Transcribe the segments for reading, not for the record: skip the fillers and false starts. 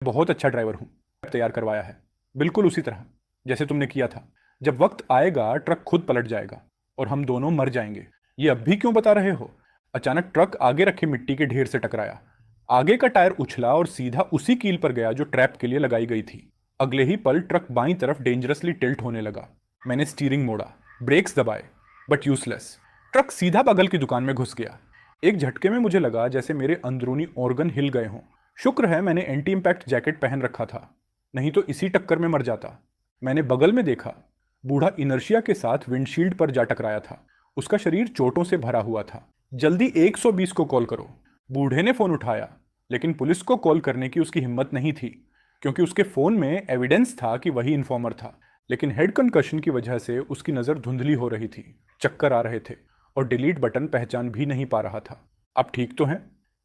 बहुत अच्छा ड्राइवर हूँ। तैयार करवाया है, बिल्कुल उसी तरह जैसे तुमने किया था। जब वक्त आएगा ट्रक खुद पलट जाएगा और हम दोनों मर जाएंगे। ये अब भी क्यों बता रहे हो? अचानक ट्रक आगे रखे मिट्टी के ढेर से टकराया। आगे का टायर उछला और सीधा उसी कील पर गया जो ट्रैप के लिए लगाई गई थी। अगले ही पल ट्रक बाईं तरफ डेंजरसली टिल्ट होने लगा। मैंने स्टीयरिंग मोड़ा, ब्रेक्स दबाए, बट यूजलेस। ट्रक सीधा बगल की दुकान में घुस गया। एक झटके में मुझे लगा जैसे मेरे अंदरूनी ऑर्गन हिल गए हों। शुक्र है मैंने एंटी इम्पैक्ट जैकेट पहन रखा था, नहीं तो इसी टक्कर में मर जाता। मैंने बगल में देखा, बूढ़ा इनर्शिया के साथ विंडशील्ड पर जा टकराया था। उसका शरीर चोटों से भरा हुआ था। जल्दी 120 को कॉल करो। बूढ़े ने फोन उठाया, लेकिन पुलिस को कॉल करने की उसकी हिम्मत नहीं थी, क्योंकि उसके फोन में एविडेंस था कि वही इन्फॉर्मर था। लेकिन हेड कंकशन की वजह से उसकी नज़र धुंधली हो रही थी, चक्कर आ रहे थे और डिलीट बटन पहचान भी नहीं पा रहा था। आप ठीक तो हैं?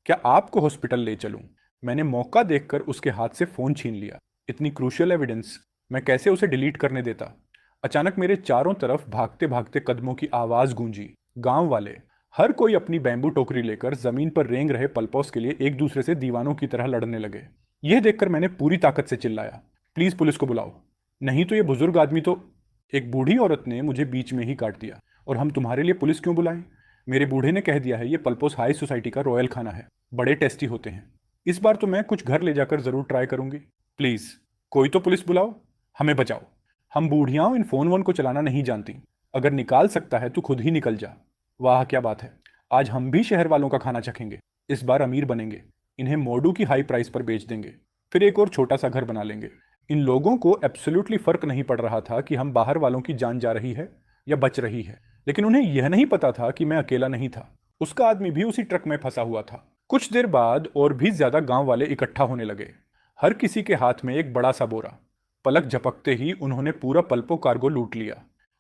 क्या आपको हॉस्पिटल ले चलूं? मैंने मौका देखकर उसके हाथ से फोन छीन लिया। इतनी क्रूशियल एविडेंस मैं कैसे उसे डिलीट करने देता? अचानक मेरे चारों तरफ भागते भागते कदमों की आवाज गूंजी। गांव वाले हर कोई अपनी बैम्बू टोकरी लेकर जमीन पर रेंग रहे पलपौस के लिए एक दूसरे से दीवानों की तरह लड़ने लगे। यह देखकर मैंने पूरी ताकत से चिल्लाया, प्लीज पुलिस को बुलाओ, नहीं तो ये बुजुर्ग आदमी तो। एक बूढ़ी औरत ने मुझे बीच में ही काट दिया, और हम तुम्हारे लिए पुलिस क्यों बुलाएं? मेरे बूढ़े ने कह दिया है ये पलपोस हाई सोसाइटी का रॉयल खाना है, बड़े टेस्टी होते हैं। इस बार तो मैं कुछ घर ले जाकर जरूर ट्राई करूंगी। प्लीज कोई तो पुलिस बुलाओ, हमें बचाओ। हम बूढ़ियाओं इन फोन वोन को चलाना नहीं जानती। अगर निकाल सकता है तो खुद ही निकल जा। वाह क्या बात है, आज हम भी शहर वालों का खाना चखेंगे। इस बार अमीर बनेंगे, इन्हें मोडू की हाई प्राइस पर बेच देंगे, फिर एक और छोटा सा घर बना लेंगे। इन लोगों को एब्सोल्युटली फर्क नहीं पड़ रहा था कि हम बाहर वालों की जान जा रही है या बच रही है, लेकिन उन्हें यह नहीं पता था कि मैं अकेला नहीं था। उसका आदमी भी उसी ट्रक में फंसा हुआ था। कुछ देर बाद और भी ज्यादा गांव वाले इकट्ठा होने लगे, हर किसी के हाथ में एक बड़ा सा बोरा। पलक झपकते ही उन्होंने पूरा पल्पो कार्गो लूट लिया।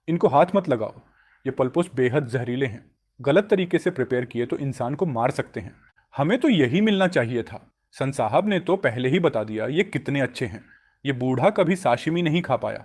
इनको हाथ मत लगाओ, ये पल्पोस बेहद जहरीले हैं। गलत तरीके से प्रिपेयर किए तो इंसान को मार सकते हैं। हमें तो यही मिलना चाहिए था। सन साहब ने तो पहले ही बता दिया ये कितने अच्छे हैं। ये बूढ़ा कभी साशिमी नहीं खा पाया,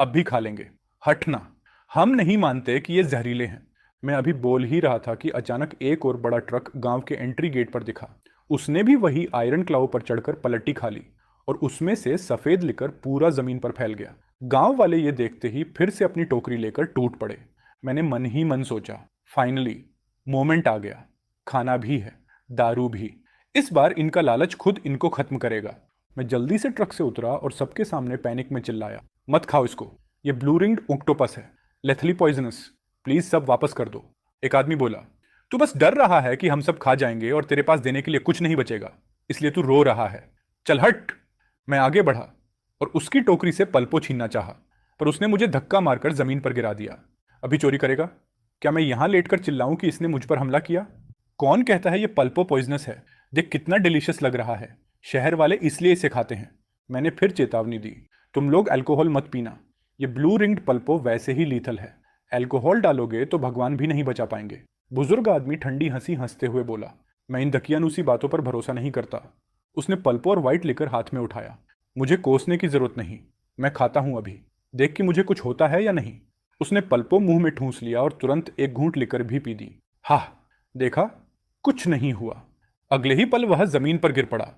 अब भी खा लेंगे। हटना, हम नहीं मानते कि ये जहरीले हैं। मैं अभी बोल ही रहा था कि अचानक एक और बड़ा ट्रक गांव के एंट्री गेट पर दिखा। उसने भी वही आयरन क्लाव पर चढ़कर पलटी खा ली और उसमें से सफेद लिकर पूरा जमीन पर फैल गया। गांव वाले ये देखते ही फिर से अपनी टोकरी लेकर टूट पड़े। मैंने मन ही मन सोचा, फाइनली मोमेंट आ गया। खाना भी है, दारू भी। इस बार इनका लालच खुद इनको खत्म करेगा। मैं जल्दी से ट्रक से उतरा और सबके सामने पैनिक में चिल्लाया, मत खाओ इसको, ये ब्लू रिंग्ड ऑक्टोपस है, लेथली पॉइजनस। प्लीज सब वापस कर दो। एक आदमी बोला, तू बस डर रहा है कि हम सब खा जाएंगे और तेरे पास देने के लिए कुछ नहीं बचेगा, इसलिए तू रो रहा है। चल हट। मैं आगे बढ़ा और उसकी टोकरी से पल्पो छीनना चाहा, पर उसने मुझे धक्का मारकर जमीन पर गिरा दिया। अभी चोरी करेगा? क्या मैं यहां लेटकर चिल्लाऊं कि इसने मुझ पर हमला किया? कौन कहता है ये पल्पो पॉइजनस है? देख कितना डिलीशियस लग रहा है, शहर वाले इसलिए इसे खाते हैं। मैंने फिर चेतावनी दी, तुम लोग अल्कोहल मत पीना, ये ब्लू रिंग्ड पल्पो वैसे ही लीथल है। अल्कोहल डालोगे तो भगवान भी नहीं बचा पाएंगे। बुजुर्ग आदमी ठंडी हंसी हंसते हुए बोला, मैं इन दकियानूसी बातों पर भरोसा नहीं करता। उसने पल्पो और व्हाइट लिकर हाथ में उठाया। मुझे कोसने की जरूरत नहीं, मैं खाता हूं अभी, देख कि मुझे कुछ होता है या नहीं। उसने पल्पो मुंह में ठूंस लिया और तुरंत एक घूंट लेकर भी पी दी। हा, देखा, कुछ नहीं हुआ। अगले ही पल वह जमीन पर गिर पड़ा।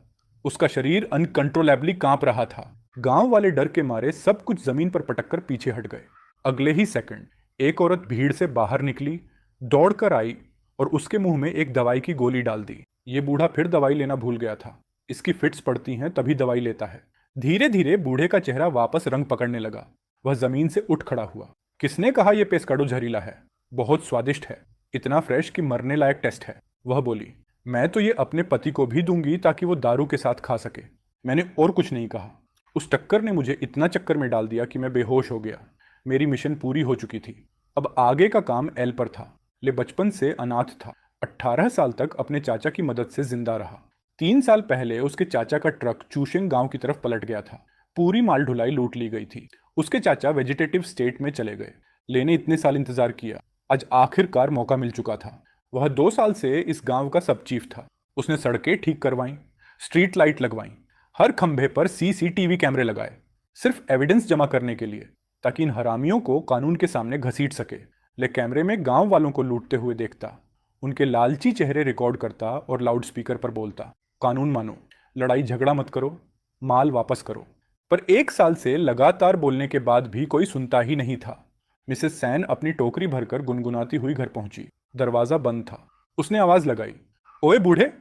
उसका शरीर अनकंट्रोलेबली कांप रहा था। गांव वाले डर के मारे सब कुछ जमीन पर पटककर पीछे हट गए। अगले ही सेकंड एक औरत भीड़ से बाहर निकली, दौड़कर आई और उसके मुंह में एक दवाई की गोली डाल दी। ये बूढ़ा फिर दवाई लेना भूल गया था। इसकी फिट्स पड़ती हैं तभी दवाई लेता है। धीरे धीरे बूढ़े का चेहरा वापस रंग पकड़ने लगा। वह जमीन से उठ खड़ा हुआ। किसने कहा यह पेस्काडो जहरीला है? बहुत स्वादिष्ट है, इतना फ्रेश कि मरने लायक टेस्ट है। वह बोली, मैं तो ये अपने पति को भी दूंगी ताकि वो दारू के साथ खा सके। मैंने और कुछ नहीं कहा। उस टक्कर ने मुझे इतना चक्कर में डाल दिया कि मैं बेहोश हो गया। मेरी मिशन पूरी हो चुकी थी। अब आगे का काम एल पर था। ले बचपन से अनाथ था। 18 साल तक अपने चाचा की मदद से जिंदा रहा। 3 साल पहले उसके चाचा का ट्रक चूशिंग गांव की तरफ पलट गया था। पूरी माल ढुलाई लूट ली गई थी। उसके चाचा वेजिटेटिव स्टेट में चले गए। लेने इतने साल इंतजार किया, आज आखिरकार मौका मिल चुका था। वह 2 साल से इस गांव का सब चीफ था। उसने सड़कें ठीक करवाईं, स्ट्रीट लाइट लगवाईं, हर खंभे पर सीसीटीवी कैमरे लगाए, सिर्फ एविडेंस जमा करने के लिए, ताकि इन हरामियों को कानून के सामने घसीट सके। ले कैमरे में गांव वालों को लूटते हुए देखता, उनके लालची चेहरे रिकॉर्ड करता और लाउडस्पीकर पर बोलता, कानून मानो, लड़ाई झगड़ा मत करो, माल वापस करो। पर 1 साल से लगातार बोलने के बाद भी कोई सुनता ही नहीं था। मिसेस सैन अपनी टोकरी भरकर गुनगुनाती हुई घर पहुंची। दरवाजा बंद था। उसने आवाज लगाई, ओए बूढ़े,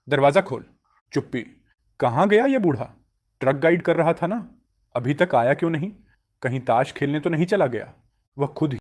दरवाजा खोल। चुप्पी। कहाँ गया ये बूढ़ा? ट्रक गाइड कर रहा था ना, अभी तक आया क्यों नहीं? कहीं ताश खेलने तो नहीं चला गया? वह खुद